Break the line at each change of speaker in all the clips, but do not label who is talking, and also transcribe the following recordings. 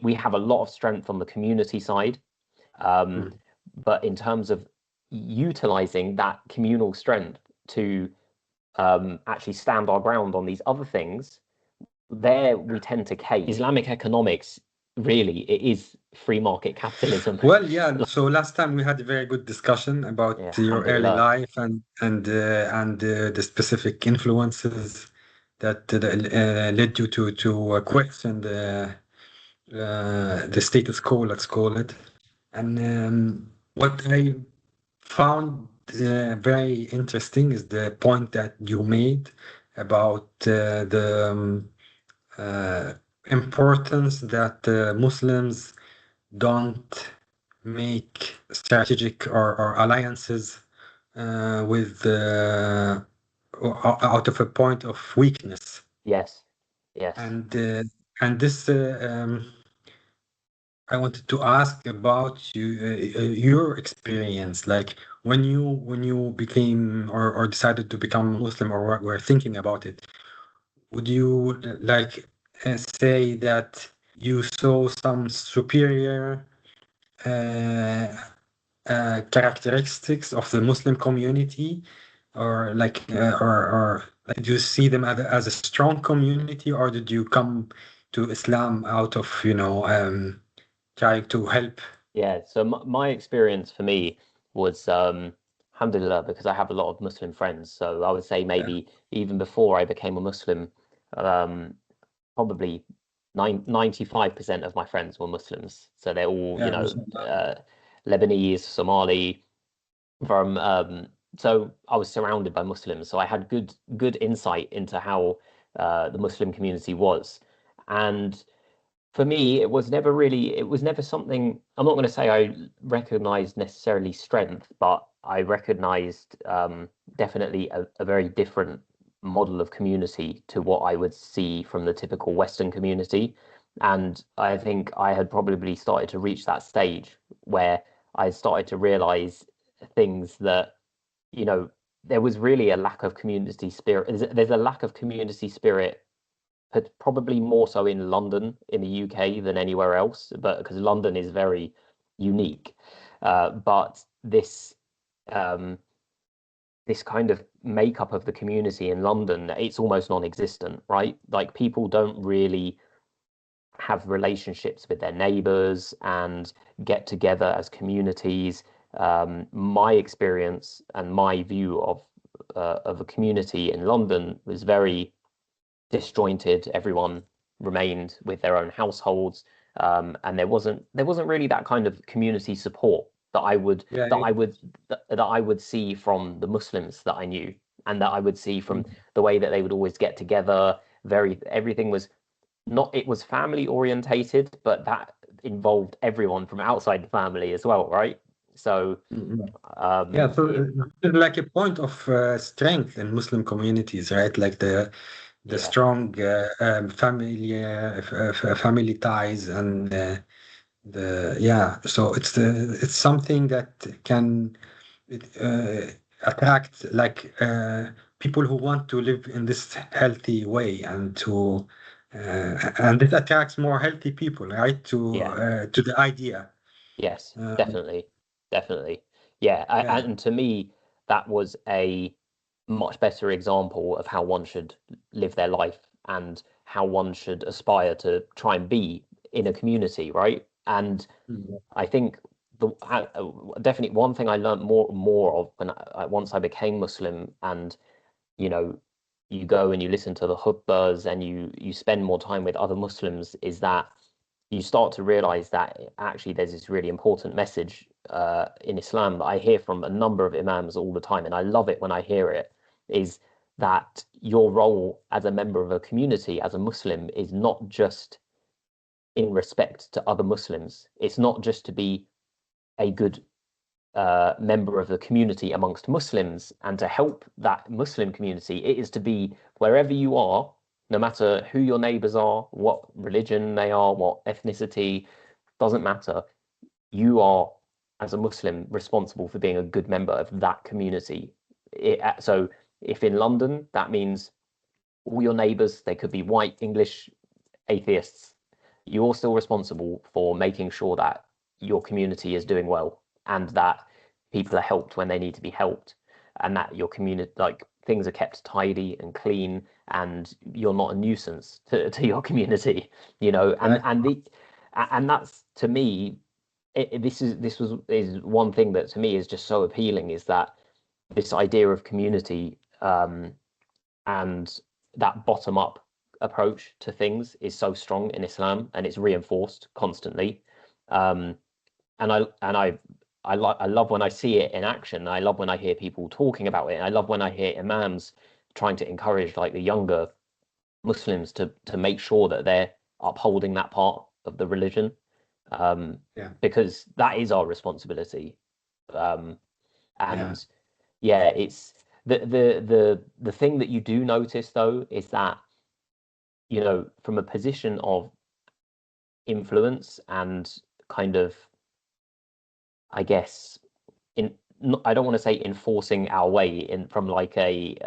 we have a lot of strength on the community side, but in terms of utilizing that communal strength to actually stand our ground on these other things, there we tend to cave. Islamic economics, really, it is free market capitalism.
Well, yeah. So last time we had a very good discussion about
Yeah,
your early
alhamdulillah.
life and the specific influences that led you to question the status quo, let's call it. And what I found very interesting is the point that you made about the importance that Muslims don't make strategic or alliances with out of a point of weakness.
Yes, yes.
And this I wanted to ask about your experience, like when you became or decided to become Muslim or were thinking about it. Would you like say that you saw some superior uh, characteristics of the Muslim community, or or did you see them as a strong community, or did you come to Islam out of trying to help?
Yeah, so my experience for me was alhamdulillah, because I have a lot of Muslim friends. So I would say
Yeah,
maybe even before I became a Muslim, um, probably 95% of my friends were Muslims. So they're all,
yeah, mashallah.
Lebanese, Somali, from so I was surrounded by Muslims, so I had good insight into how the Muslim community was. And for me, it was never something, I'm not going to say I recognized necessarily strength, but I recognized definitely a very different model of community to what I would see from the typical Western community. And I think I had probably started to reach that stage where I started to realize things that, you know, there was really a lack of community spirit. There's a lack of community spirit, but probably more so in London, in the UK, than anywhere else, but because London is very unique. But um, this kind of makeup of the community in London, it's almost non-existent, right? Like people don't really have relationships with their neighbors and get together as communities. My experience and my view of a community in London was very disjointed. Everyone remained with their own households, and there wasn't really that kind of community support that I would
Yeah,
that I would that I would see from the Muslims that I knew, and that I would see from the way that they would always get together. Everything was not, it was family orientated, but that involved everyone from outside the family as well, right? So
mm, yeah. So it's like a point of strength in Muslim communities, right? Like the
yeah,
strong family ties and so it's something that can attract people who want to live in this healthy way and it attracts more healthy people, right,
yeah.
to the idea.
Yes,
uh,
definitely, definitely. Yeah,
yeah.
and to me, that was a much better example of how one should live their life and how one should aspire to try and be in a community, right? And
Mm,
I think definitely one thing I learned more of when once I became Muslim, and you know, you go and you listen to the khutbahs and you spend more time with other Muslims, is that you start to realize that actually there's this really important message in Islam that I hear from a number of imams all the time, and I love it when I hear it, is that your role as a member of a community, as a Muslim, is not just in respect to other Muslims. It's not just to be a good member of the community amongst Muslims and to help that Muslim community. It is to be wherever you are, no matter who your neighbors are, what religion they are, what ethnicity, doesn't matter. You are, as a Muslim, responsible for being a good member of that community. So if in London, that means all your neighbors, they could be white English atheists, you're still responsible for making sure that your community is doing well and that people are helped when they need to be helped and that your community, like things are kept tidy and clean and you're not a nuisance to your community, you know, and that's to me, this is one thing that to me is just so appealing is that this idea of community and that bottom up approach to things is so strong in Islam and it's reinforced constantly. Um, and I love when I see it in action. I love when I hear people talking about it. I love when I hear imams trying to encourage like the younger Muslims to make sure that they're upholding that part of the religion,
Yeah,
because that is our responsibility. Um,
yeah,
and yeah, it's the thing that you do notice though is that, you know, from a position of influence and kind of, I guess, in I don't want to say enforcing our way in from like a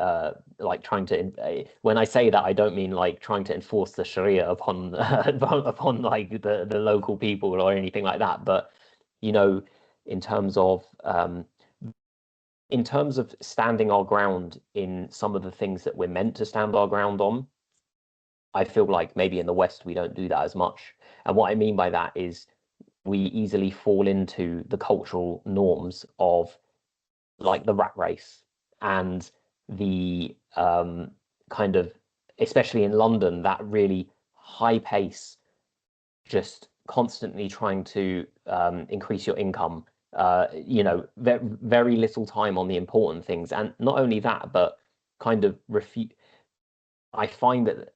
like trying to when I say that I don't mean like trying to enforce the Sharia upon upon like the local people or anything like that, but you know, in terms of standing our ground in some of the things that we're meant to stand our ground on, I feel like maybe in the West we don't do that as much. And what I mean by that is we easily fall into the cultural norms of like the rat race and the kind of, especially in London, that really high pace, just constantly trying to increase your income. You know, very little time on the important things, and not only that, but kind of refute. I find that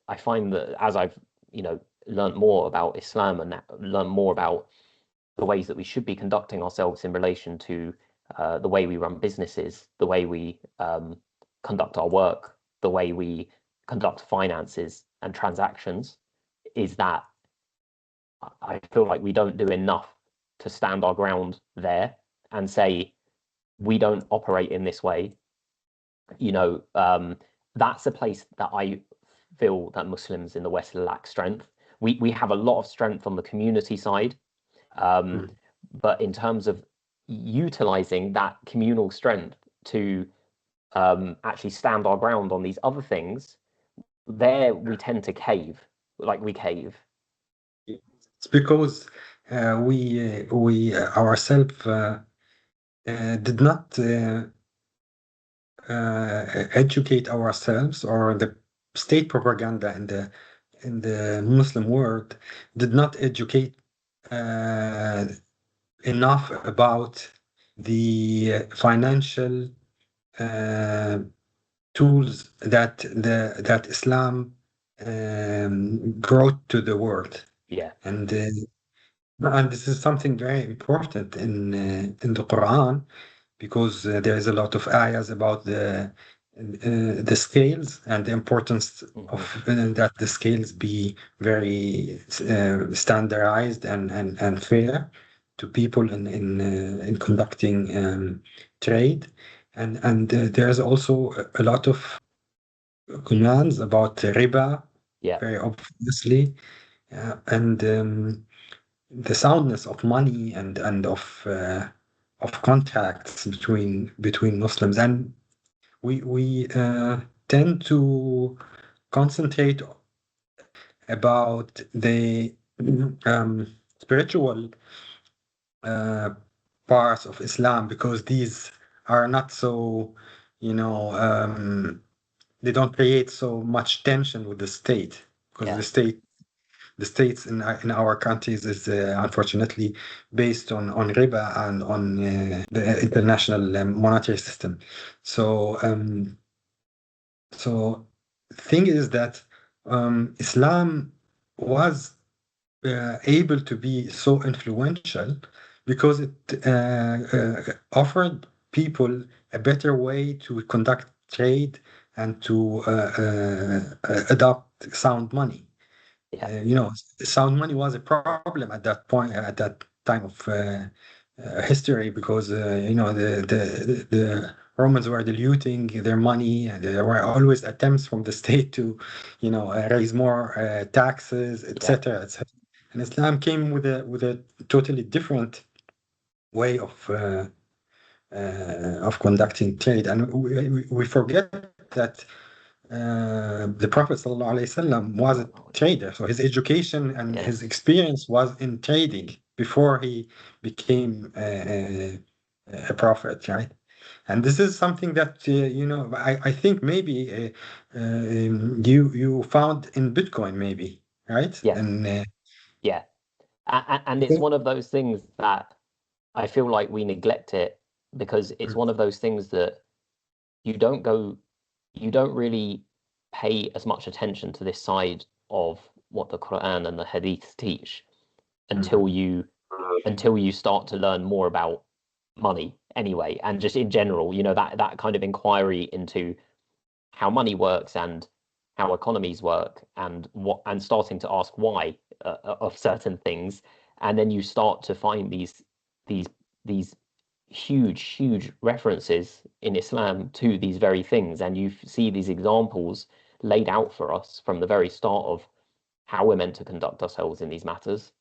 as I've, you know, learned more about Islam and learned more about the ways that we should be conducting ourselves in relation to the way we run businesses, the way we conduct our work, the way we conduct finances and transactions, is that I feel like we don't do enough to stand our ground there and say we don't operate in this way. You know, that's a place that I feel that Muslims in the West lack strength. We have a lot of strength on the community side, um,
mm,
but in terms of utilizing that communal strength to actually stand our ground on these other things, there we tend to cave, like we cave.
yeah. It's because we ourselves did not educate ourselves, or the state propaganda in the Muslim world did not educate uh, enough about the financial uh, tools that Islam brought to the world,
Yeah,
and and this is something very important in the Quran, because there is a lot of ayahs about the scales and the importance of
hmm,
that the scales be very standardized and fair to people in conducting trade, and there's also a lot of commands about riba,
yeah,
very obviously, and the soundness of money and of contracts between Muslims, and we tend to concentrate about the spiritual uh, parts of Islam, because these are not so, you know, they don't create so much tension with the state, because
yeah,
the states in our countries is unfortunately based on riba and on the international monetary system. So so thing is that Islam was able to be so influential because it offered people a better way to conduct trade and to adopt sound money.
yeah,
You know, sound money was a problem at that point, at that time of history, because you know the Romans were diluting their money, and there were always attempts from the state to, you know, raise more taxes,
yeah,
etc., etc. and Islam came with a totally different way of conducting trade. And we forget that the Prophet ﷺ was a trader, so his education and his
Yes.
experience was in trading before he became a prophet, right? And this is something that I think maybe you found in Bitcoin, maybe, right?
Yeah.
And
Yeah. And it's one of those things that I feel like we neglect it because it's one of those things that you don't go, you don't really pay as much attention to this side of what the Quran and the Hadith teach until you start to learn more about money anyway, and just in general, that kind of inquiry into how money works and how economies work and starting to ask why of certain things, and then you start to find these these huge references in Islam to these very things, and you see these examples laid out for us from the very start of how we're meant to conduct ourselves in these matters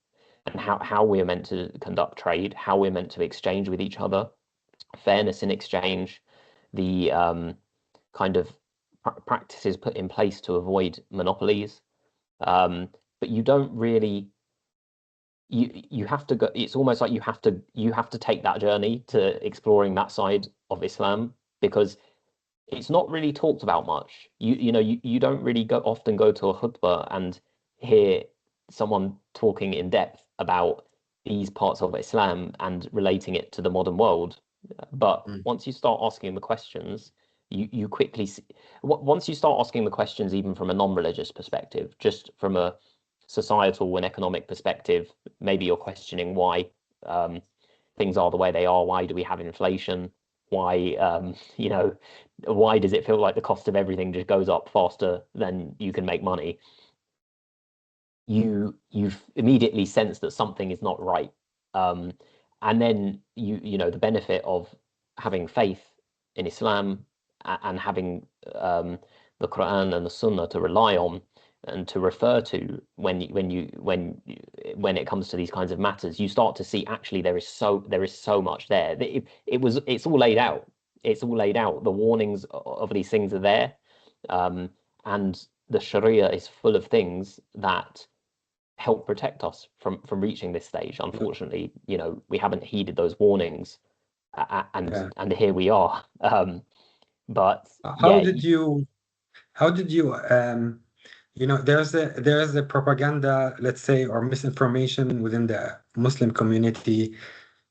and how we're meant to conduct trade, how we're meant to exchange with each other, fairness in exchange, the kind of practices put in place to avoid monopolies. But you don't really you have to go. It's almost like you have to take that journey to exploring that side of Islam because it's not really talked about much. You don't really often go to a khutbah and hear someone talking in depth about these parts of Islam and relating it to the modern world. But once you start asking the questions, you quickly see, once you start asking the questions, even from a non-religious perspective, just from a societal and economic perspective, maybe you're questioning why things are the way they are. Why do we have inflation? Why, why does it feel like the cost of everything just goes up faster than you can make money? You've immediately sensed that something is not right. Um, and then the benefit of having faith in Islam and having the Quran and the Sunnah to rely on and to refer to when it comes to these kinds of matters, you start to see actually there is so much there. It's all laid out. It's all laid out. The warnings of these things are there, and the Sharia is full of things that help protect us from reaching this stage. Unfortunately, we haven't heeded those warnings, and
yeah.
and here we are. But
How
yeah,
did you how did you there's a propaganda, let's say, or misinformation within the Muslim community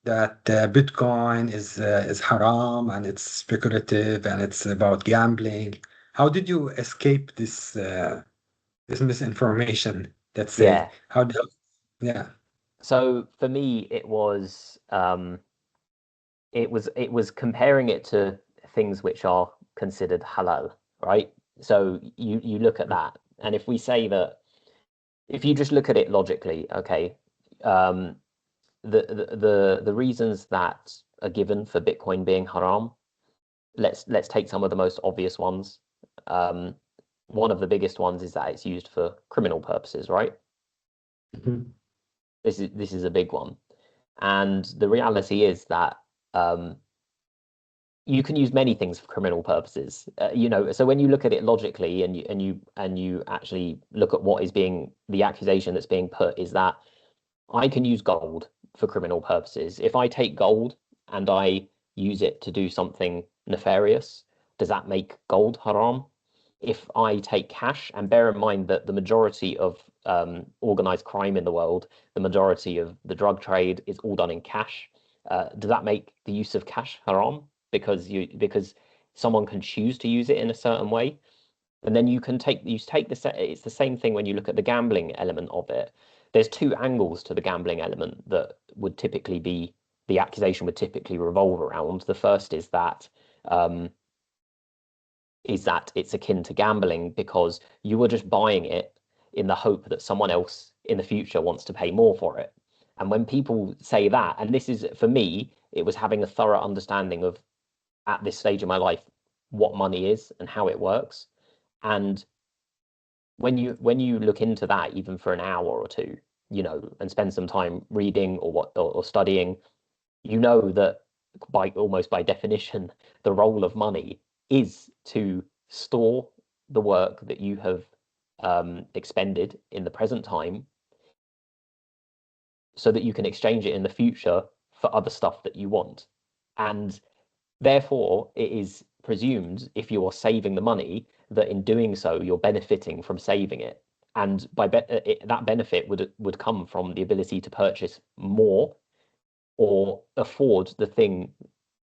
that Bitcoin is haram and it's speculative and it's about gambling. How did you escape this misinformation? Let's say,
yeah.
how did yeah.
So for me, it was comparing it to things which are considered halal, right? So you look at that, and if we say that, if you just look at it logically, okay, um, the reasons that are given for Bitcoin being haram, let's take some of the most obvious ones. Um, One of the biggest ones is that it's used for criminal purposes, right?
Mhm.
This is a big one, and the reality is that um, you can use many things for criminal purposes. So when you look at it logically and you actually look at what is being the accusation that's being put is that I can use gold for criminal purposes. If I take gold and I use it to do something nefarious, does that make gold haram? If I take cash, and bear in mind that the majority of organized crime in the world, the majority of the drug trade is all done in cash. Does that make the use of cash haram? Because someone can choose to use it in a certain way, and then you take it's the same thing when you look at the gambling element of it. There's two angles to the gambling element that would typically be the accusation would typically revolve around. The first um, is that it's akin to gambling because you were just buying it in the hope that someone else in the future wants to pay more for it. And when people say that, and this is for me, it was having a thorough understanding of at this stage of my life what money is and how it works. And when you look into that, even for an hour or two, and spend some time reading or studying, you know that almost by definition, the role of money is to store the work that you have expended in the present time so that you can exchange it in the future for other stuff that you want. And therefore, it is presumed if you are saving the money that in doing so, you're benefiting from saving it. And that benefit would come from the ability to purchase more or afford the thing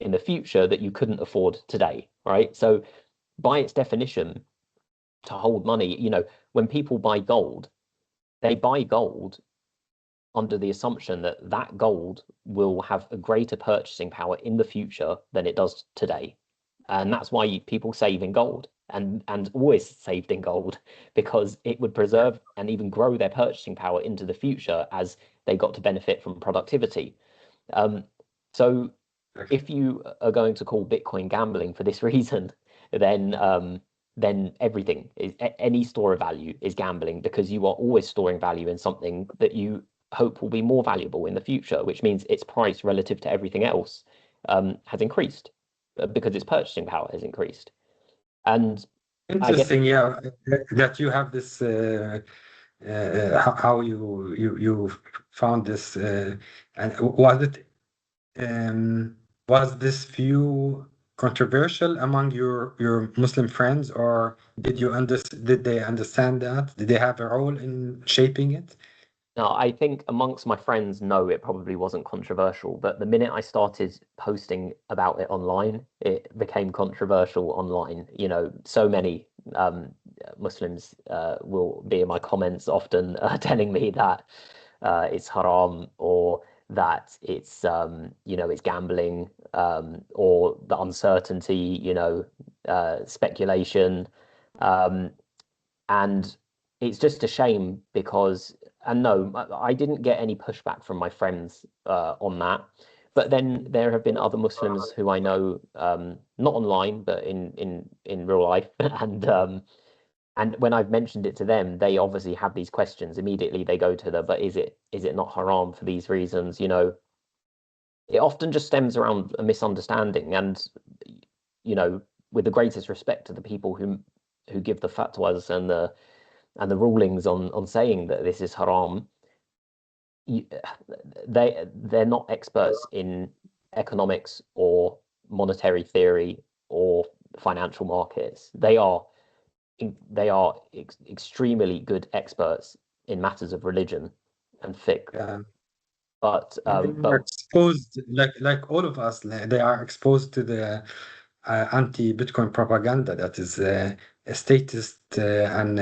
in the future that you couldn't afford today, right? So by its definition, to hold money, when people buy gold, they buy gold under the assumption that that gold will have a greater purchasing power in the future than it does today. And that's why people save in gold and always saved in gold, because it would preserve and even grow their purchasing power into the future as they got to benefit from productivity. So if you are going to call Bitcoin gambling for this reason, then everything is any store of value is gambling, because you are always storing value in something that you hope will be more valuable in the future, which means its price relative to everything else has increased because its purchasing power has increased. And I guess
Interesting, yeah, that you have this how you found this and was this view controversial among your Muslim friends, or did they understand that? Did they have a role in shaping it?
no, I think amongst my friends, no, it probably wasn't controversial. But the minute I started posting about it online, it became controversial online. So many Muslims will be in my comments often telling me that it's haram, or that it's gambling, or the uncertainty, speculation. Um, and it's just a shame because, and no, I didn't get any pushback from my friends on that. But then there have been other Muslims who I know, not online, but in real life, and when I've mentioned it to them, they obviously have these questions. Immediately they go to but is it not haram for these reasons? It often just stems around a misunderstanding, and with the greatest respect to the people who give the fatwas and the rulings on saying that this is haram, they're not experts in economics or monetary theory or financial markets. They are extremely good experts in matters of religion and fiqh.
Yeah.
But
And they are exposed, like all of us, they are exposed to the anti-Bitcoin propaganda that is a statist and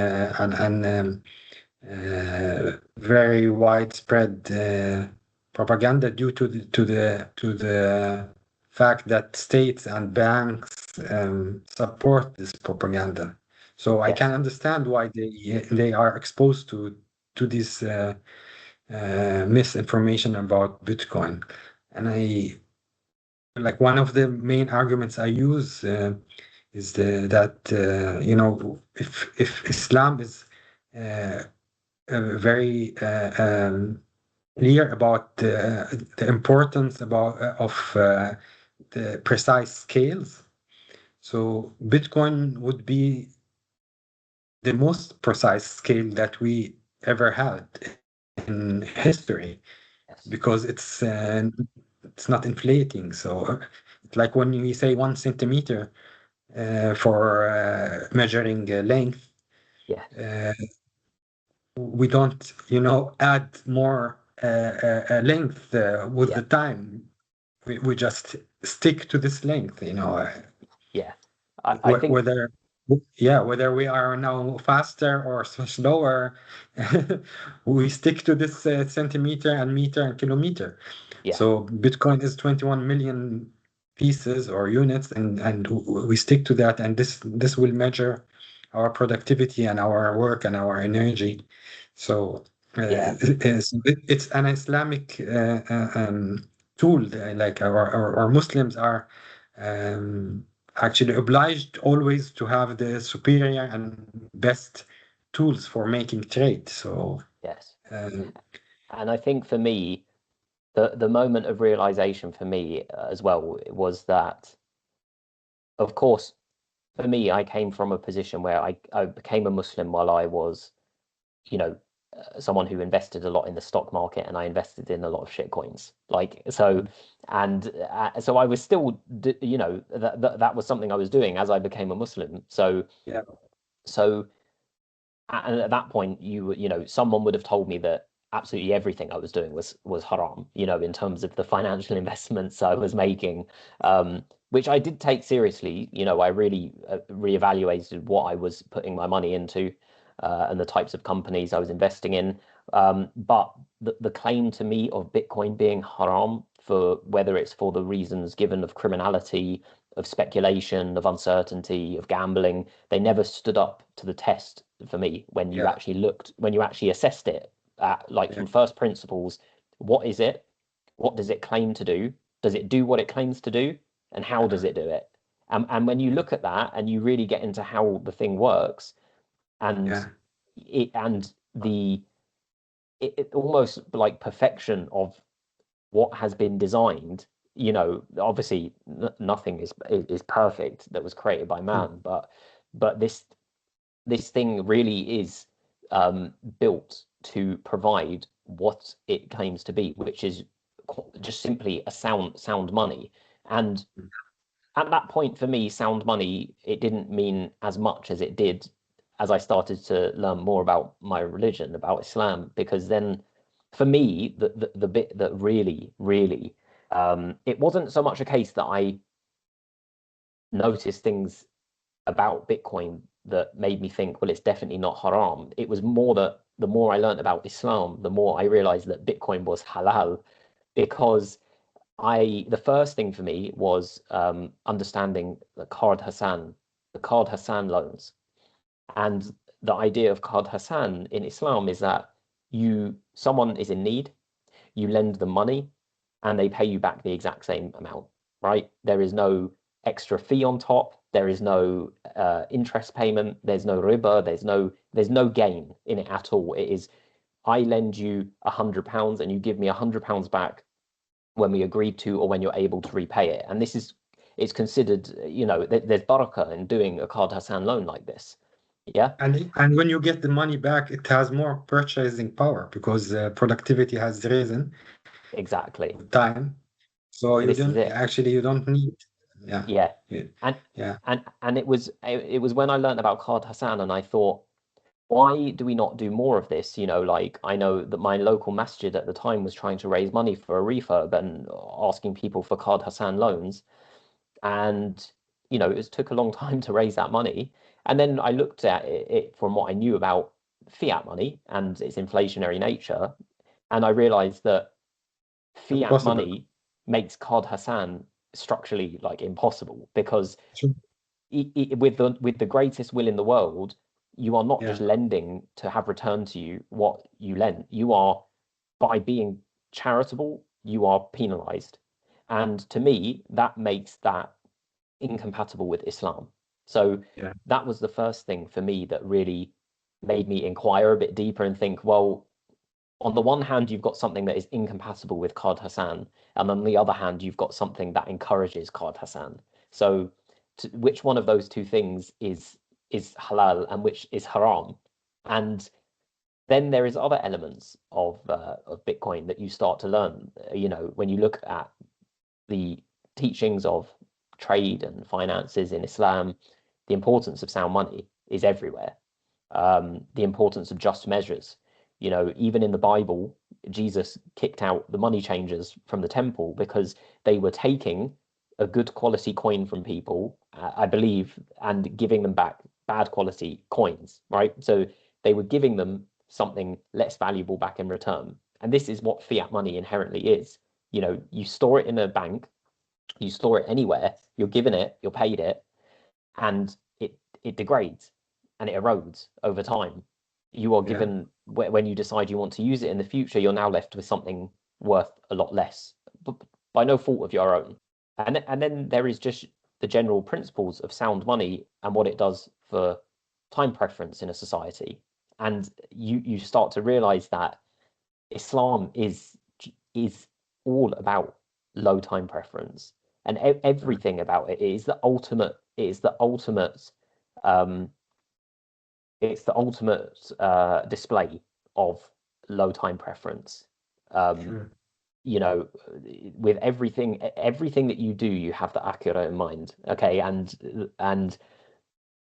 very widespread propaganda due to the fact that states and banks support this propaganda. So I can
yes,
understand why they are exposed to this misinformation about Bitcoin. And like one of the main arguments I use is that if Islam is uh, very clear about the importance of the precise scales, so Bitcoin would be the most precise scale that we ever had in history,
yes,
because it's not inflating. So it's like when we say 1 centimeter for measuring length,
yes,
uh, we don't, add more length with
yeah,
the time. We just stick to this length,
yeah. I think
whether whether we are now faster or slower, we stick to this centimeter and meter and kilometer.
yeah,
So Bitcoin is 21 million pieces or units, and we stick to that, and this will measure our productivity and our work and our energy. So
yeah,
it's an Islamic tool. Like our Muslims are actually obliged always to have the superior and best tools for making trade. So
yes.
Uh,
And I think for me, the moment of realization for me as well was that, of course, for me, I came from a position where I became a Muslim while I was, you know, someone who invested a lot in the stock market, and I invested in a lot of shit coins. Like so, and so I was still, that was something I was doing as I became a Muslim.
yeah,
So and at that point, someone would have told me that absolutely everything I was doing was haram, in terms of the financial investments I was making, which I did take seriously. I really reevaluated what I was putting my money into, and the types of companies I was investing in. But the claim to me of Bitcoin being haram, for whether it's for the reasons given of criminality, of speculation, of uncertainty, of gambling, they never stood up to the test for me
yeah,
when you actually assessed it at, like,
yeah,
from first principles. What is it? What does it claim to do? Does it do what it claims to do? And how does it do it? And when you
yeah,
look at that and you really get into how the thing works, and
yeah,
it and the it almost like perfection of what has been designed. Obviously nothing is perfect that was created by
mm,
man, but this thing really is, built to provide what it claims to be, which is just simply a sound money. And
mm,
at that point, for me, sound money, it didn't mean as much as it did as I started to learn more about my religion, about Islam, because then for me, the bit that really, really, it wasn't so much a case that I noticed things about Bitcoin that made me think, well, it's definitely not haram. It was more that the more I learned about Islam, the more I realized that Bitcoin was halal, because the first thing for me was, understanding the Card Hassan loans. And the idea of Card Hassan in Islam is that someone is in need, you lend them money, and they pay you back the exact same amount, right? There is no extra fee on top. There is no interest payment. There's no riba. There's no gain in it at all. It is, I lend you £100 and you give me £100 back when we agreed to, or when you're able to repay it. And it's considered, there's barakah in doing a Card Hassan loan like this. Yeah,
and when you get the money back, it has more purchasing power because productivity has risen
exactly.
with time. So
This is it.
you don't need. Yeah,
Yeah.
yeah,
And
yeah.
it was when I learned about Card Hassan, and I thought, why do we not do more of this? Like, I know that my local masjid at the time was trying to raise money for a refurb and asking people for Card Hassan loans. And, it took a long time to raise that money. And then I looked at it from what I knew about fiat money and its inflationary nature. And I realized that fiat
Impossible.
money makes Card Hassan structurally, like, impossible, because
True.
with the greatest will in the world, you are not just
Yeah,
lending to have returned to you what you lent. You are, by being charitable, you are penalized. And to me, that makes that incompatible with Islam. So
yeah,
that was the first thing for me that really made me inquire a bit deeper and think, well, on the one hand, you've got something that is incompatible with Card Hassan, and on the other hand, you've got something that encourages Card Hassan. So, which one of those two things is halal and which is haram? And then there is other elements of Bitcoin that you start to learn. When you look at the teachings of trade and finances in Islam, the importance of sound money is everywhere. The importance of just measures. Even in the Bible, Jesus kicked out the money changers from the temple because they were taking a good quality coin from people, I believe, and giving them back bad quality coins, right? So they were giving them something less valuable back in return. And this is what fiat money inherently is. You store it in a bank, you store it anywhere, you're given it, you're paid it, and it degrades and it erodes over time. You are
yeah.
given, when you decide you want to use it in the future, you're now left with something worth a lot less, but by no fault of your own. And then there is just the general principles of sound money and what it does for time preference in a society. And you start to realize that Islam is all about low time preference, and everything about it is the ultimate. It is the ultimate. Um, it's the ultimate display of low time preference. Um,
Sure.
you know, with everything that you do, you have the akira in mind. Okay, and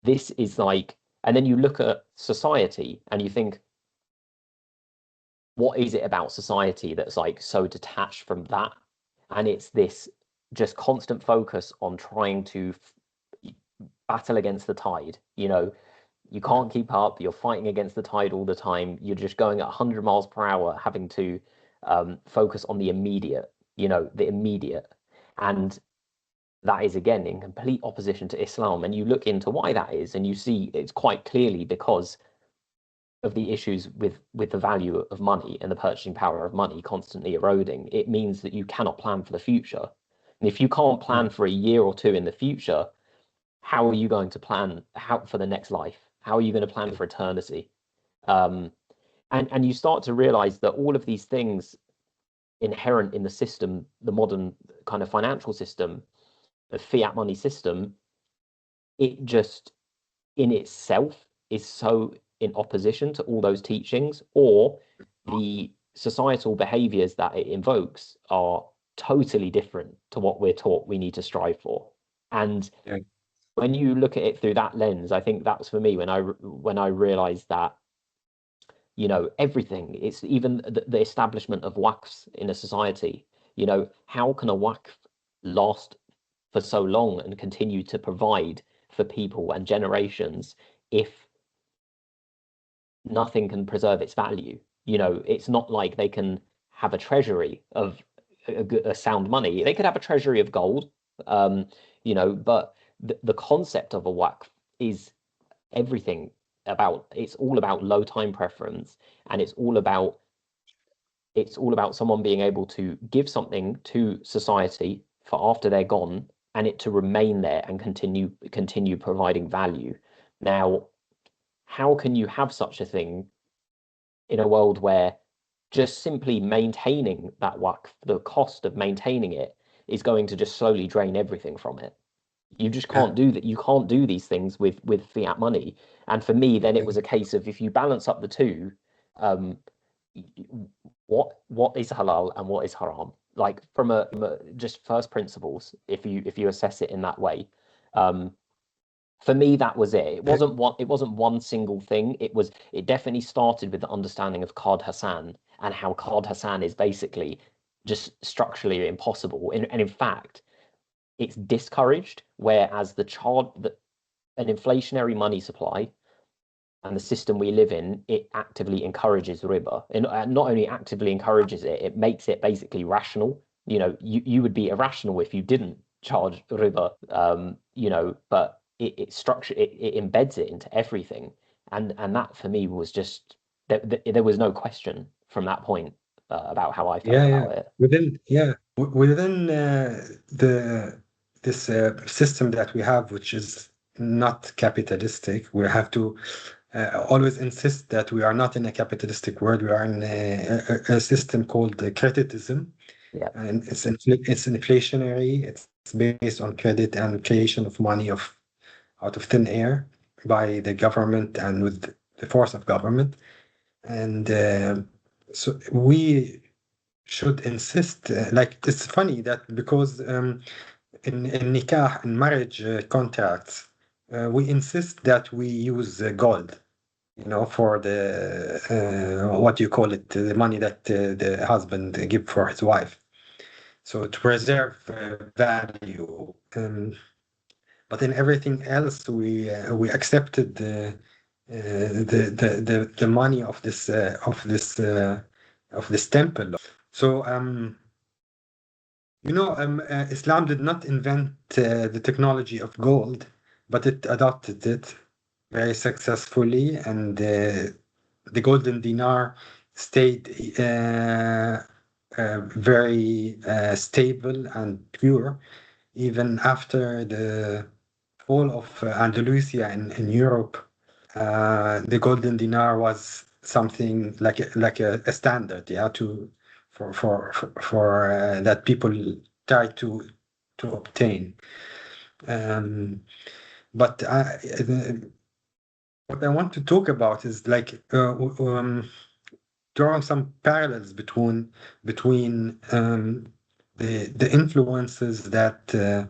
this is like, and then you look at society and you think, what is it about society that's like so detached from that? And it's this just constant focus on trying to battle against the tide. You know, you can't keep up, you're fighting against the tide all the time, you're just going at 100 miles per hour, having to focus on the immediate, the immediate. And that is again in complete opposition to Islam. And you look into why that is, and you see it's quite clearly because of the issues with the value of money and the purchasing power of money constantly eroding. It means that you cannot plan for the future. And if you can't plan
Yeah.
for a year or two in the future, how are you going to plan for the next life? How are you going to plan for eternity? Um, and you start to realize that all of these things inherent in the system, the modern kind of financial system, the fiat money system, it just in itself is so in opposition to all those teachings, or the societal behaviors that it invokes are totally different to what we're taught we need to strive for. And
Yeah.
when you look at it through that lens, I think that's for me when I realized that everything, it's even the establishment of waqfs in a society. How can a waqf last for so long and continue to provide for people and generations if nothing can preserve its value? It's not like they can have a treasury of a sound money. They could have a treasury of gold, um, but the concept of a waqf is everything it's all about low time preference, and it's all about someone being able to give something to society for after they're gone, and it to remain there and continue providing value. Now, how can you have such a thing in a world where just simply maintaining that waqf, the cost of maintaining it, is going to just slowly drain everything from it? You just
Yeah.
can't do that. You can't do these things with fiat money. And for me, then it was a case of, if you balance up the two, um, what is halal and what is haram? Like from a just first principles, if you assess it in that way, um, for me that was it. It wasn't one single thing. It definitely started with the understanding of Qad Hassan, and how Qad Hassan is basically just structurally impossible. And in fact, it's discouraged, whereas an inflationary money supply and the system we live in, it actively encourages riba. And not only actively encourages it, it makes it basically rational. You would be irrational if you didn't charge riba, but it embeds it into everything. And that for me was just, there was no question from that point about how I felt
Yeah, yeah.
about it.
Within the this system that we have, which is not capitalistic, we have to always insist that we are not in a capitalistic world. We are in a system called creditism,
Yeah.
and it's inflationary. It's based on credit and creation of money of out of thin air by the government and with the force of government. And so we should insist, like it's funny that because in nikah, in marriage contracts, we insist that we use gold, for the what you call it, the money that the husband give for his wife, so to preserve value. But in everything else, we accepted the money of this temple. So Islam did not invent the technology of gold, but it adopted it very successfully, and the golden dinar stayed very stable and pure even after the fall of Andalusia in Europe. The golden dinar was something like a standard, yeah, to for that people try to obtain. Um, but what I want to talk about is like drawing some parallels between the influences that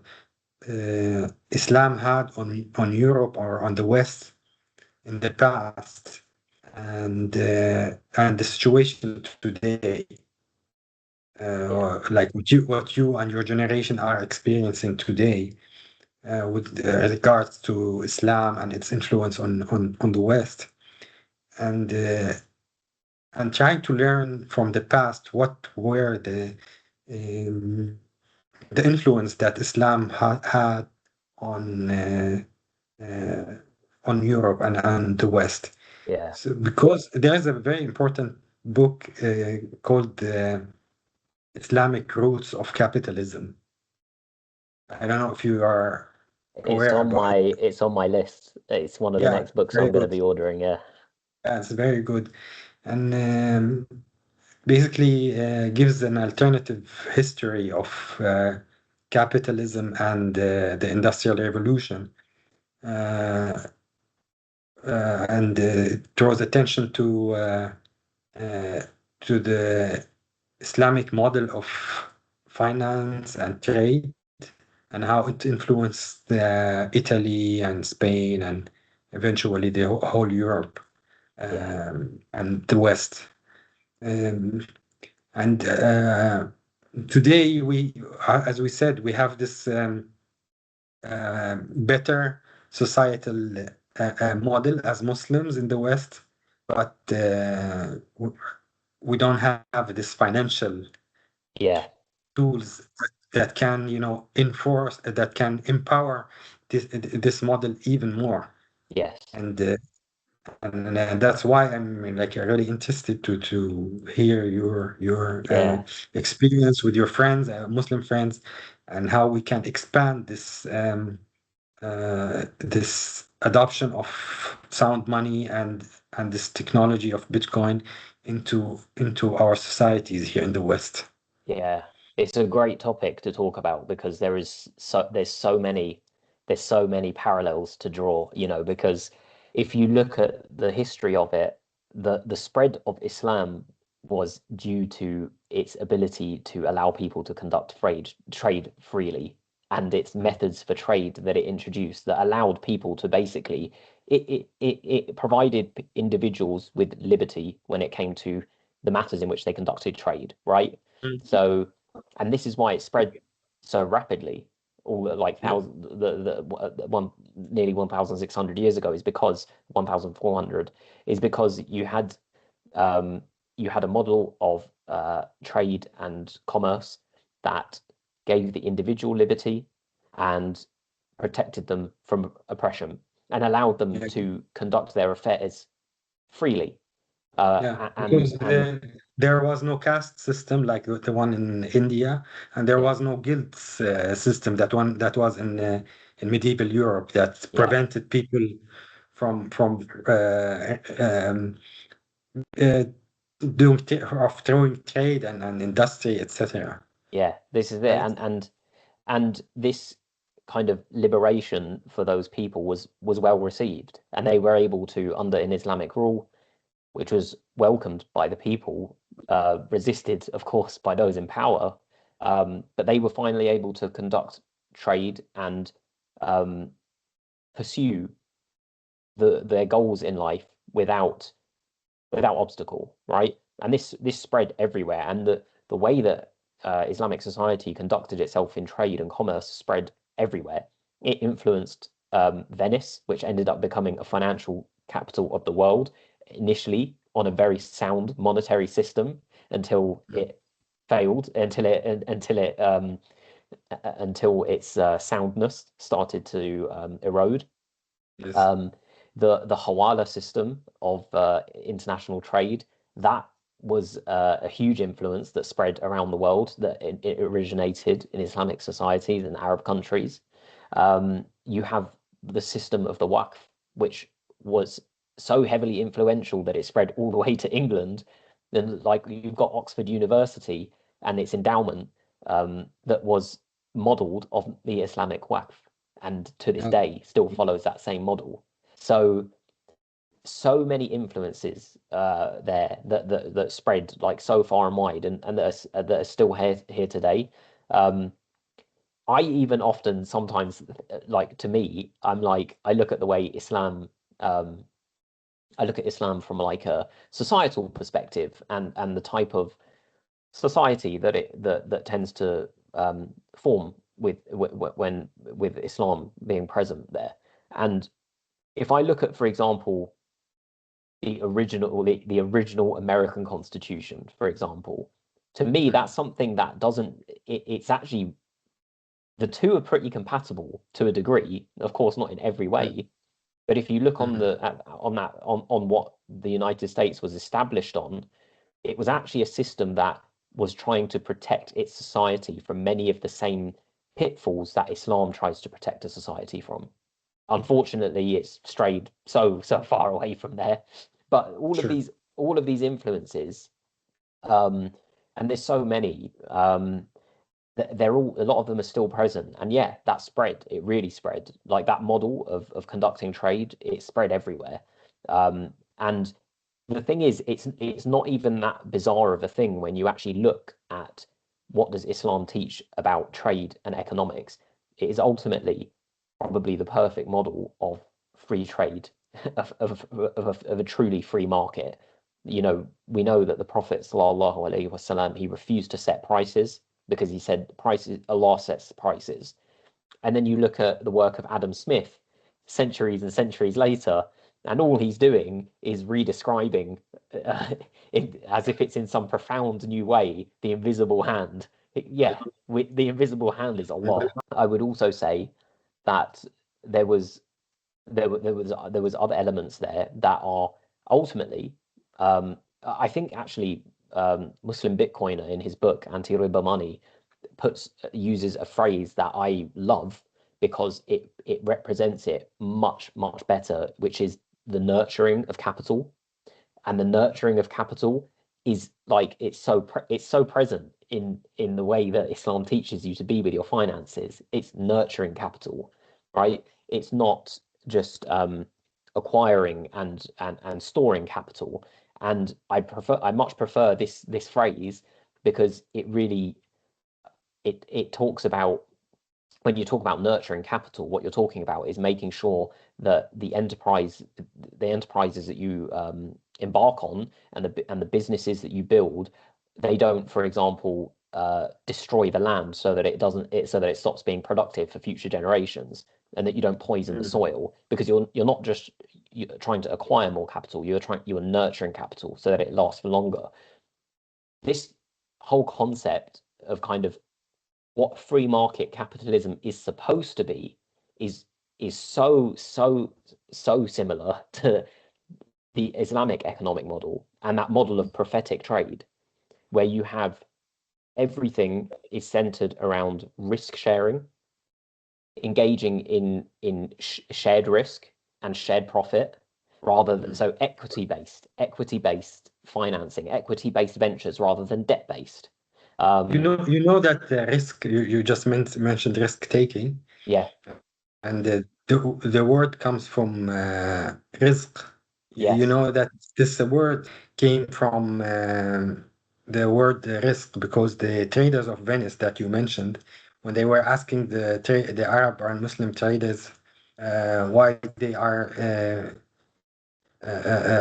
Islam had on Europe or on the West in the past, and the situation today,
Yeah,
like what you and your generation are experiencing today, with regards to Islam and its influence on the West, and uh, and trying to learn from the past what were um, the influence that Islam had on uh, uh, on Europe and the West.
yeah.
So, because there's a very important book called The Islamic Roots of Capitalism. I don't know if you are aware about it.
It's on my list. It's one of the
Yeah,
next books
very
I'm going to
good.
be ordering. Yeah,
Yeah, it's very good. And basically gives an alternative history of capitalism and the Industrial Revolution. Uh, and draws attention uh, to the Islamic model of finance and trade and how it influenced Italy and Spain and eventually the whole Europe,
yeah,
and the West. Um, and today as we said, we have this better societal model as Muslims in the West, but we don't have this financial
yeah,
tools that can, enforce, that can empower this model even more.
yes,
And that's why I'm like really interested to hear your
yeah,
experience with your friends, Muslim friends, and how we can expand this adoption of sound money and this technology of Bitcoin into our societies here in the West.
yeah. It's a great topic to talk about because there's so many parallels to draw, because if you look at the history of it, the spread of Islam was due to its ability to allow people to conduct trade freely, and its methods for trade that it introduced that allowed people to basically it provided individuals with liberty when it came to the matters in which they conducted trade, right?
Mm.
So, and this is why it spread so rapidly, all like
Yeah,
thousand the one nearly 1,600 years ago is because 1,400 is because you had a model of trade and commerce that gave the individual liberty and protected them from oppression and allowed them
yeah,
to conduct their affairs freely.
yeah.
And
Because there was no caste system like the one in India, and there
yeah,
was no guilds system that was in medieval Europe that
yeah,
prevented people from uh, of throwing trade and industry, etc.
yeah. This is it,
Right?
and this kind of liberation for those people was well received, and they were able to, under an Islamic rule, which was welcomed by the people, resisted, of course, by those in power. But they were finally able to conduct trade and um, pursue their goals in life without obstacle, right? And this spread everywhere, and the way that Islamic society conducted itself in trade and commerce spread everywhere. It influenced Venice, which ended up becoming a financial capital of the world, initially on a very sound monetary system until it failed, until its soundness started to erode.
Yes.
Um, the Hawala system of international trade, that was a huge influence that spread around the world, that it originated in Islamic societies and Arab countries. You have the system of the Waqf, which was so heavily influential that it spread all the way to England. Then, like, you've got Oxford University and its endowment that was modelled of the Islamic Waqf, and to this day still follows that same model. So many influences there that spread like so far and wide, and that are still here today. I even often sometimes, like, to me, I'm like, I look at the way Islam, I look at Islam from like a societal perspective, and the type of society that tends to form with Islam being present there. And if I look at, for example, the original American Constitution, for example, to me that's something that doesn't. It's actually, the two are pretty compatible to a degree, of course, not in every way. But if you look on on what the United States was established on, it was actually a system that was trying to protect its society from many of the same pitfalls that Islam tries to protect a society from. Unfortunately, it's strayed so far away from there. But
Sure.
all of these influences, and there's so many, they're all, a lot of them are still present. And yeah, that spread, it really spread. Like that model of conducting trade, it spread everywhere. And the thing is, it's not even that bizarre of a thing when you actually look at what does Islam teach about trade and economics. It is ultimately probably the perfect model of free trade, of a truly free market. You know, we know that the Prophet sallallahu alaihi wasallam, he refused to set prices because he said prices, Allah sets prices. And then you look at the work of Adam Smith centuries and centuries later, and all he's doing is redescribing, as if it's in some profound new way, the invisible hand. Yeah, the invisible hand is Allah. I would also say that there was there was other elements there that are ultimately, I think actually, Muslim Bitcoiner in his book Anti-Riba Money uses a phrase that I love because it represents it much better, which is the nurturing of capital. And the nurturing of capital is like, it's so present in the way that Islam teaches you to be with your finances. It's nurturing capital, right? It's not just acquiring and storing capital. And I much prefer this phrase because it talks about, when you talk about nurturing capital, what you're talking about is making sure that the enterprises that you embark on, and the businesses that you build, they don't, for example, destroy the land so that it stops being productive for future generations, and that you don't poison the soil, because you're not just trying to acquire more capital, you are nurturing capital so that it lasts for longer. This whole concept of kind of what free market capitalism is supposed to be is so similar to the Islamic economic model and that model of prophetic trade, where you have everything is centered around risk sharing, engaging in shared risk and shared profit, rather than, so equity based financing, equity based ventures rather than debt based.
You know that risk, you just mentioned risk taking,
Yeah,
and the word comes from risk. You
yes,
know that this word came from the word risk, because the traders of Venice that you mentioned, when they were asking the Arab and Muslim traders why they are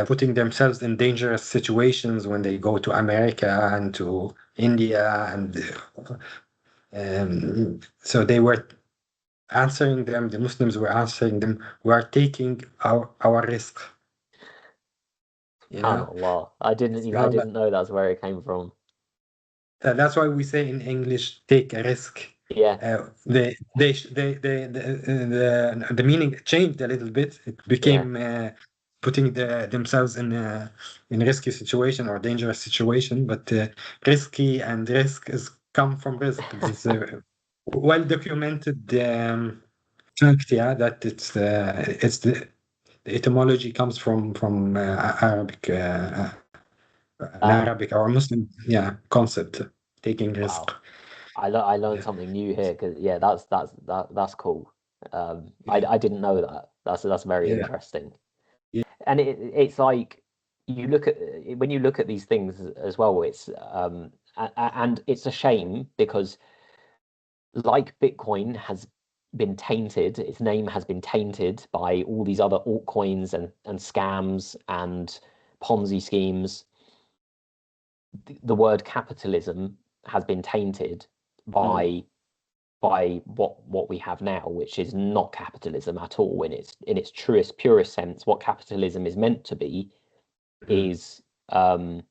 putting themselves in dangerous situations when they go to America and to India, and so they were answering them, the Muslims were answering them, we are taking our risk, you know?
subhanallah. I
SubhanAllah.
didn't know that's where it came from.
That's why we say in English, take a risk.
Yeah,
The meaning changed a little bit. It
yeah.
became putting themselves in a risky situation or dangerous situation. But risky and risk is come from risk. This is a well documented fact, yeah, that it's the etymology comes from Arabic, an
Uh,
Arabic or Muslim, yeah, concept, taking risk.
wow. I learned
Yeah,
something new here because yeah, that's cool.
yeah,
I didn't know that. That's very
yeah,
interesting.
yeah,
And it's like you look at when you look at these things as well, it's and it's a shame because like Bitcoin has been tainted, its name has been tainted by all these other altcoins and scams and Ponzi schemes. The word capitalism has been tainted
mm,
by what we have now, which is not capitalism at all in its truest, purest sense. What capitalism is meant to be
mm,
is um,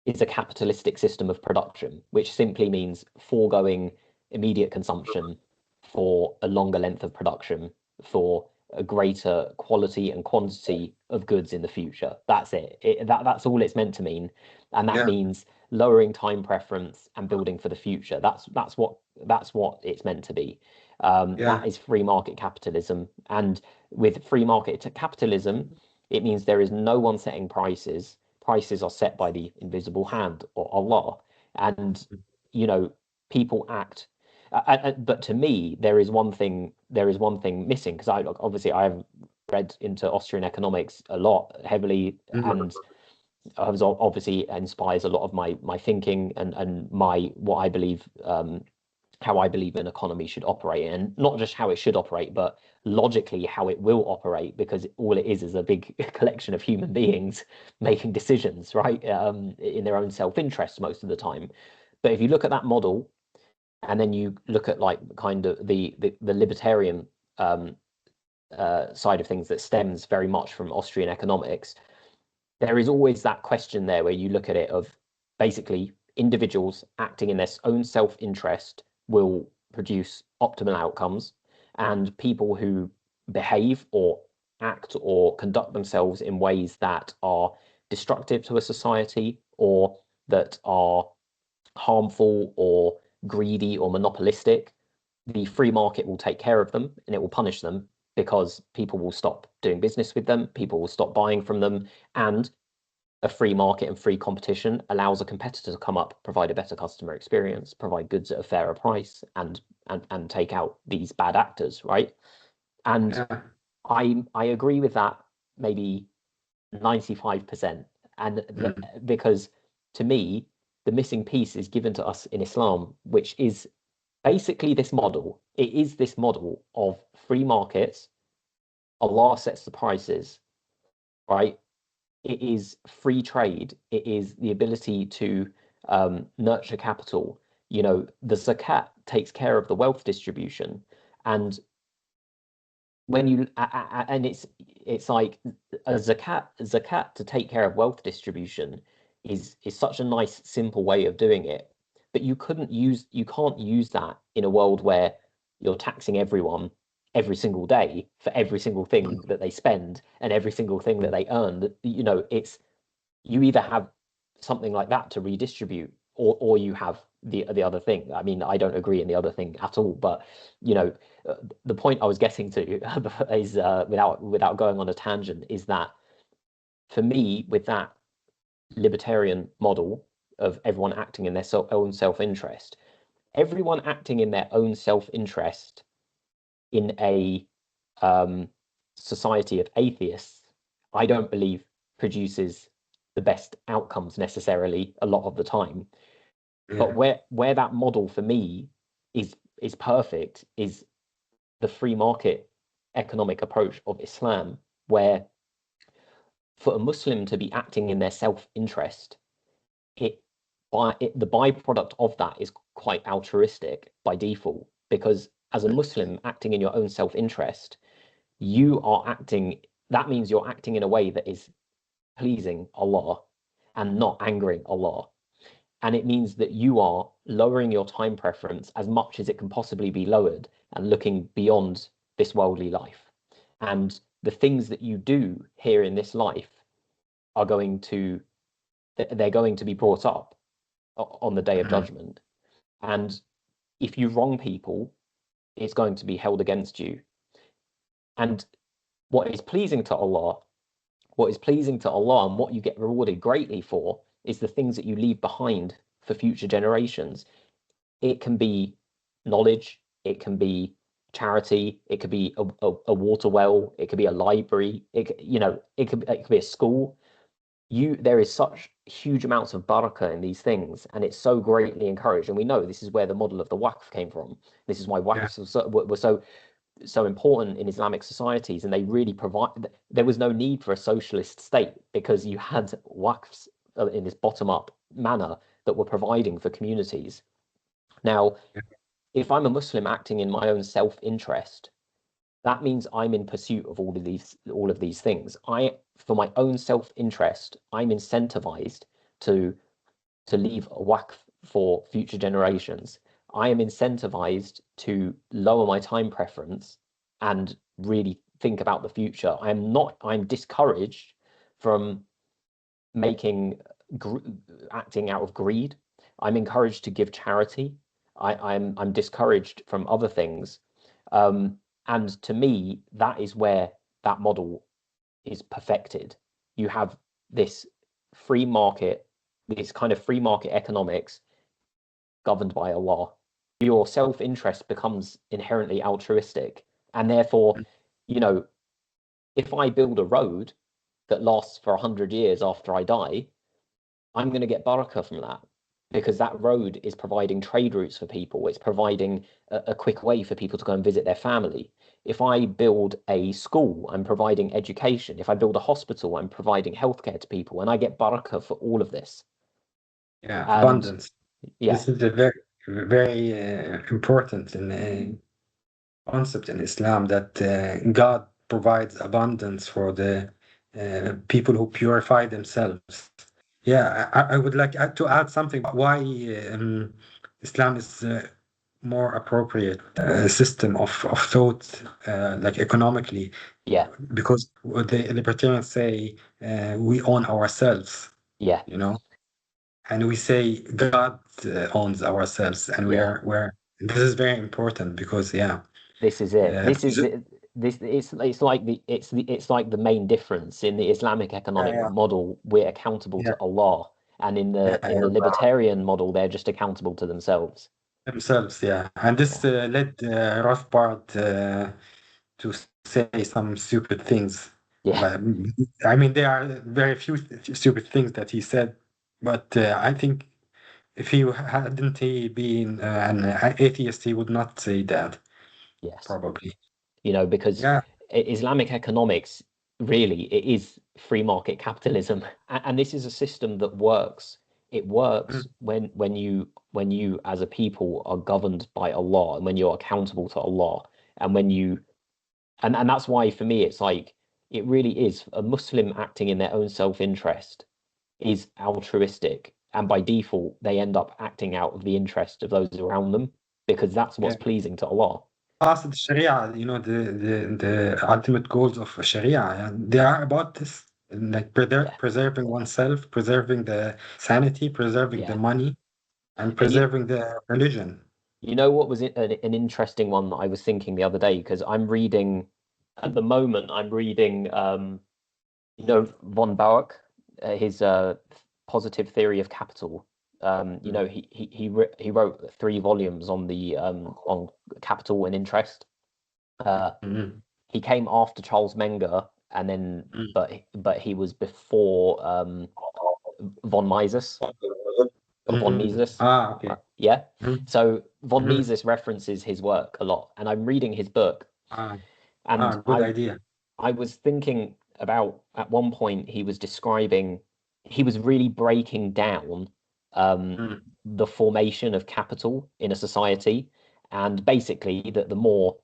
is a capitalistic system of production, which simply means foregoing immediate consumption for a longer length of production for a greater quality and quantity of goods in the future. That's it. That's all it's meant to mean, and that
yeah,
means lowering time preference and building for the future. That's what it's meant to be.
yeah,
That is free market capitalism, and with free market capitalism, it means there is no one setting prices. Prices are set by the invisible hand or Allah, and you know people act. But to me, there is one thing. There is one thing missing because obviously I have read into Austrian economics a lot heavily,
mm,
and I was obviously inspires a lot of my thinking and my what I believe how I believe an economy should operate, and not just how it should operate, but logically how it will operate, because all it is a big collection of human beings making decisions, right? In their own self-interest most of the time. But if you look at that model, and then you look at like kind of the libertarian um, side of things that stems very much from Austrian economics, there is always that question there where you look at it of basically individuals acting in their own self-interest will produce optimal outcomes, and people who behave or act or conduct themselves in ways that are destructive to a society or that are harmful or greedy or monopolistic, the free market will take care of them and it will punish them because people will stop doing business with them, people will stop buying from them, and a free market and free competition allows a competitor to come up, provide a better customer experience, provide goods at a fairer price, and take out these bad actors, right? And
yeah,
I agree with that maybe 95%. And
mm,
because to me, the missing piece is given to us in Islam, which is basically this model. It is this model of free markets. Allah sets the prices, right? It is free trade. It is the ability to nurture capital. You know, the zakat takes care of the wealth distribution, and when you and it's like a zakat to take care of wealth distribution is such a nice simple way of doing it, but you can't use that in a world where you're taxing everyone every single day for every single thing
mm,
that they spend and every single thing that
mm,
they earn. You know, it's you either have something like that to redistribute, or you have the other thing. I mean, I don't agree in the other thing at all, but you know, the point I was getting to is without going on a tangent, is that for me, with that libertarian model of everyone acting in their own self-interest, everyone acting in their own self-interest in a um, society of atheists, I don't believe produces the best outcomes necessarily a lot of the time. But
yeah,
where that model for me is perfect is the free market economic approach of Islam, where for a Muslim to be acting in their self-interest, it the byproduct of that is quite altruistic by default, because as a Muslim acting in your own self-interest, you are acting, that means you're acting in a way that is pleasing Allah and not angering Allah. And it means that you are lowering your time preference as much as it can possibly be lowered and looking beyond this worldly life. And the things that you do here in this life are going to, they're going to be brought up on the day of
mm,
judgment. And if you wrong people, it's going to be held against you. And what is pleasing to Allah, and what you get rewarded greatly for is the things that you leave behind for future generations. It can be knowledge, it can be charity, it could be a water well, it could be a library, it could be a school. There is such huge amounts of barakah in these things, and it's so greatly encouraged. And we know this is where the model of the waqf came from. This is why
Yeah,
waqfs were so important in Islamic societies, and they really provide. There was no need for a socialist state because you had waqfs in this bottom-up manner that were providing for communities. Now,
yeah,
if I'm a Muslim acting in my own self-interest, that means I'm in pursuit of all of these things. For my own self-interest, I'm incentivized to leave a waqf for future generations. I am incentivized to lower my time preference and really think about the future. I'm discouraged from making acting out of greed. I'm encouraged to give charity. I'm discouraged from other things. And to me, that is where that model is perfected. You have this free market, this kind of free market economics governed by Allah. Your self-interest becomes inherently altruistic. And therefore, you know, if I build a road that lasts for 100 years after I die, I'm going to get barakah from that because that road is providing trade routes for people. It's providing a quick way for people to go and visit their family. If I build a school, I'm providing education. If I build a hospital, I'm providing healthcare to people, and I get barakah for all of this.
yeah.
And
Abundance.
yeah,
This is a very, very important concept in Islam that God provides abundance for the people who purify themselves. Yeah, I would like to add something about why Islam is more appropriate system of thought, like economically,
yeah,
because the libertarians say we own ourselves,
yeah,
you know, and we say God owns ourselves, and
yeah.
we're. This is very important because yeah,
This is it. This is
because
it. This it's like the main difference in the Islamic economic
yeah,
model. We're accountable
yeah,
to Allah, and in
yeah,
the libertarian model, they're just accountable to themselves.
themselves, yeah, and this
Yeah,
led Rothbard to say some stupid things.
yeah,
But I mean, there are very few stupid things that he said, but I think if he been an atheist, he would not say that,
yes.
probably.
Because
Yeah,
Islamic economics really it is free market capitalism, and this is a system that works. It
mm,
works when you as a people are governed by Allah and when you're accountable to Allah and when you and that's why for me it's like it really is a Muslim acting in their own self-interest is altruistic, and by default they end up acting out of the interest of those around them because that's what's
yeah.
pleasing to Allah.
Past Sharia, the ultimate goals of Sharia, and they are about this, like
Yeah,
preserving oneself, preserving the sanity, preserving the
yeah.
money, and
And
preserving the religion.
you know what was an interesting one that I was thinking the other day because I'm reading at the moment I'm reading von Barak, his positive theory of capital.
Mm,
He wrote 3 volumes on the on capital and interest.
mm,
He came after Charles Menger, and then
mm,
but he was before von Mises or von Mises.
Ah, okay.
Yeah.
Mm,
So von
mm,
Mises references his work a lot, and I'm reading his book,
ah,
and
Good idea.
I was thinking about at one point he was really breaking down um,
Mm,
the formation of capital in a society, and basically that the more,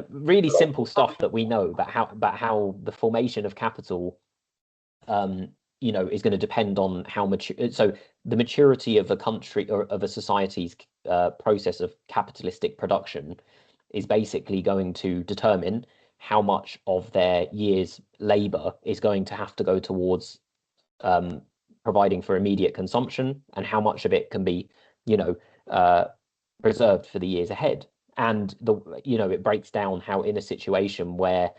really simple stuff that we know about how the formation of capital um, is going to depend on how mature. So the maturity of a country or of a society's process of capitalistic production is basically going to determine how much of their year's labor is going to have to go towards um, providing for immediate consumption and how much of it can be, you know, uh, preserved for the years ahead. And it breaks down how in a situation where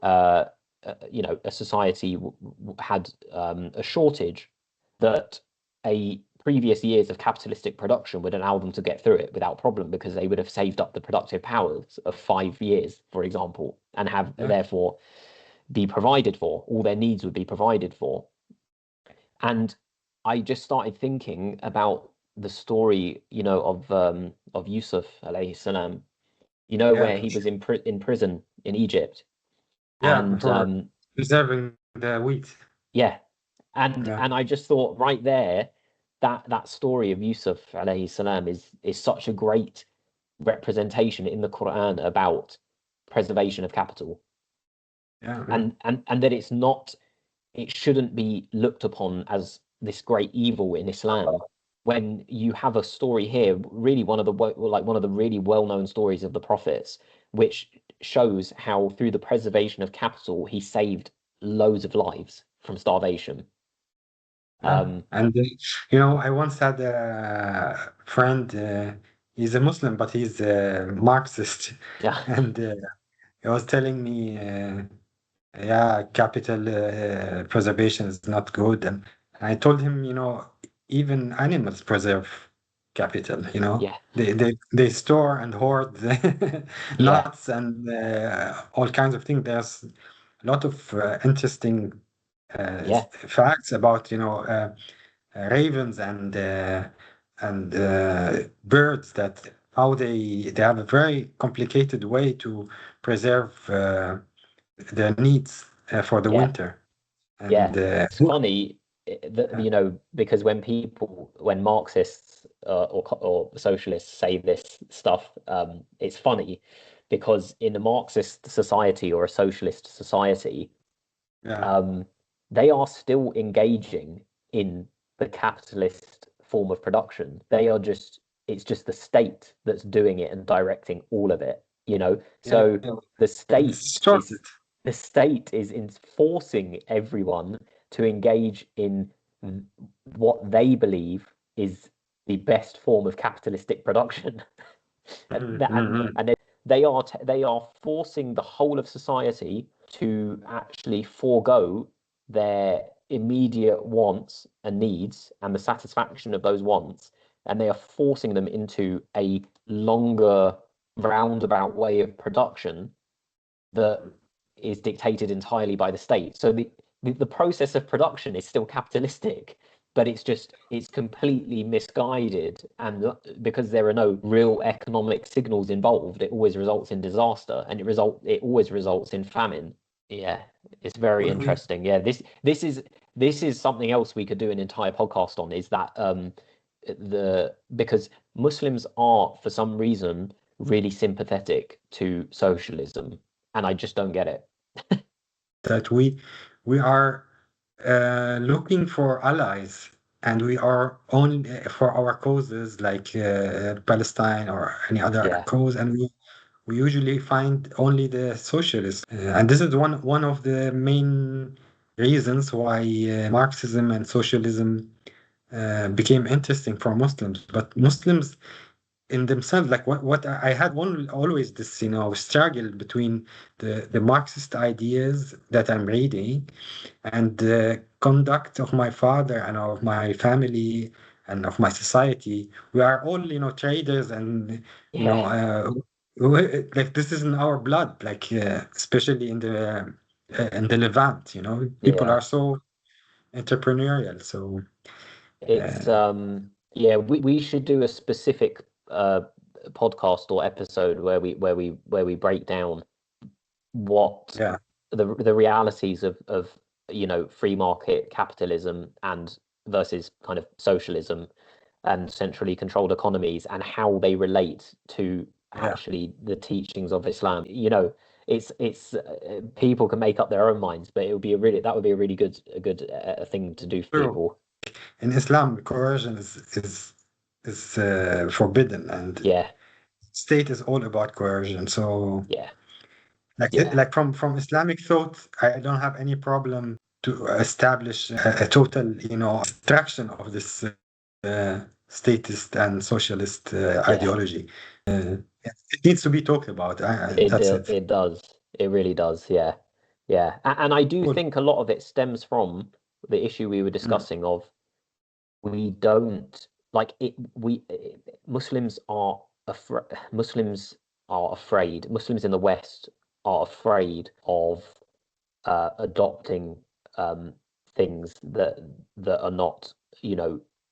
a society had a shortage, that a previous years of capitalistic production would allow them to get through it without problem, because they would have saved up the productive powers of 5 years, for example, and have
Yeah.
therefore be provided for. All their needs would be provided for. And I just started thinking about the story, of Yusuf alayhi salam,
Yeah.
where he was in prison in Egypt,
Yeah.
and
For preserving the wheat.
yeah, and
Yeah.
I just thought right there, that story of Yusuf alayhi salam is such a great representation in the Quran about preservation of capital,
Yeah.
and that it shouldn't be looked upon as this great evil in Islam. When you have a story here, really one of the really well-known stories of the prophets, which shows how through the preservation of capital he saved loads of lives from starvation.
Yeah. And I once had a friend. He's a Muslim, but he's a Marxist,
Yeah,
and he was telling me, yeah, capital preservation is not good, and I told him, even animals preserve capital.
yeah,
They store and hoard
yeah,
nuts and all kinds of things. There's a lot of interesting
yeah,
facts about ravens and birds, that how they have a very complicated way to preserve their needs for the
yeah.
winter.
Yeah,
And
it's funny that,
yeah,
because when Marxists or socialists say this stuff, it's funny because in a Marxist society or a socialist society,
yeah,
um, they are still engaging in the capitalist form of production. It's just the state that's doing it and directing all of it,
yeah,
So
yeah.
the
It's
state
distorted.
is the state is enforcing everyone to engage in what they believe is the best form of capitalistic production.
Mhm, mhm,
And they are forcing the whole of society to actually forego their immediate wants and needs and the satisfaction of those wants, and they are forcing them into a longer roundabout way of production that is dictated entirely by the state. So the process of production is still capitalistic, but it's completely misguided, and because there are no real economic signals involved, it always results in disaster, and it always results in famine. Yeah, it's very
We
interesting. Yeah, this is something else we could do an entire podcast on, is that because Muslims are for some reason really sympathetic to socialism, and I just don't get it.
that we are looking for allies, and we are only for our causes like Palestine or any other
Yeah,
cause, and we usually find only the socialists. And this is one of the main reasons why Marxism and socialism became interesting for Muslims. But Muslims in themselves, like what I had always this, struggle between the Marxist ideas that I'm reading and the conduct of my father and of my family and of my society. We are all, traders, and
yeah,
like this is in our blood, like especially in the Levant. People
yeah.
are so entrepreneurial. So
It's
uh,
yeah, we should do a specific podcast or episode where we break down what
yeah,
the realities of free market capitalism and versus kind of socialism and centrally controlled economies, and how they relate to
yeah,
actually the teachings of Islam. It's people can make up their own minds, but that would be a good thing to do for
true.
people.
In Islam, coercion is forbidden, and
Yeah,
state is all about coercion. So,
yeah,
like
yeah,
like from Islamic thought, I don't have any problem to establish a total, extraction of this statist and socialist
yeah.
ideology. It needs to be talked about.
It
That's
do-
it.
it does. It really does. Yeah. Yeah, and I do
Cool.
think a lot of it stems from the issue we were
Mm.
discussing of we don't like it. Muslims are afraid. Muslims in the West are afraid of adopting um, things that are not,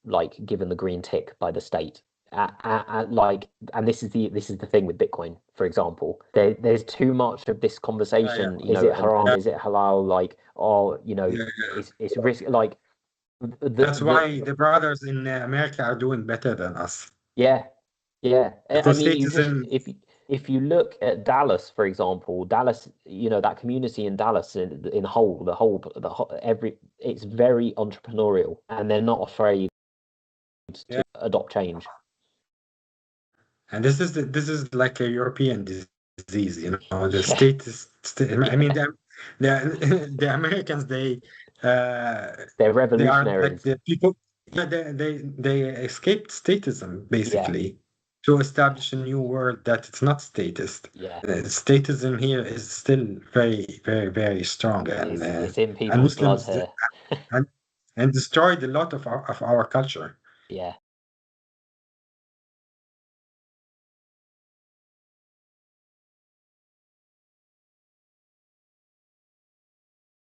like given the green tick by the state. Like, and this is the thing with Bitcoin, for example. There's too much of this
Yeah,
conversation. Is
yeah,
it haram? Is it halal? Like, oh,
yeah.
it's risk. Like
That's why
the
the brothers in America are doing better than us.
yeah, yeah. I
Because
mean, you just
statism,
if you look at Dallas, for example, Dallas, that community in Dallas in whole, every it's very entrepreneurial, and they're not afraid to
yeah.
adopt change.
And this is like a European disease, you know. The
Yeah,
state is, I mean,
yeah.
the Americans, uh,
They're
they are like
revolutionaries.
the people. Yeah, they escaped statism
Yeah,
basically to establish a new world that it's not statist.
yeah.
Statism here is still very, very, very strong,
It's in
and
people's blood
Muslims
here.
and, and destroyed a lot of our culture.
Yeah.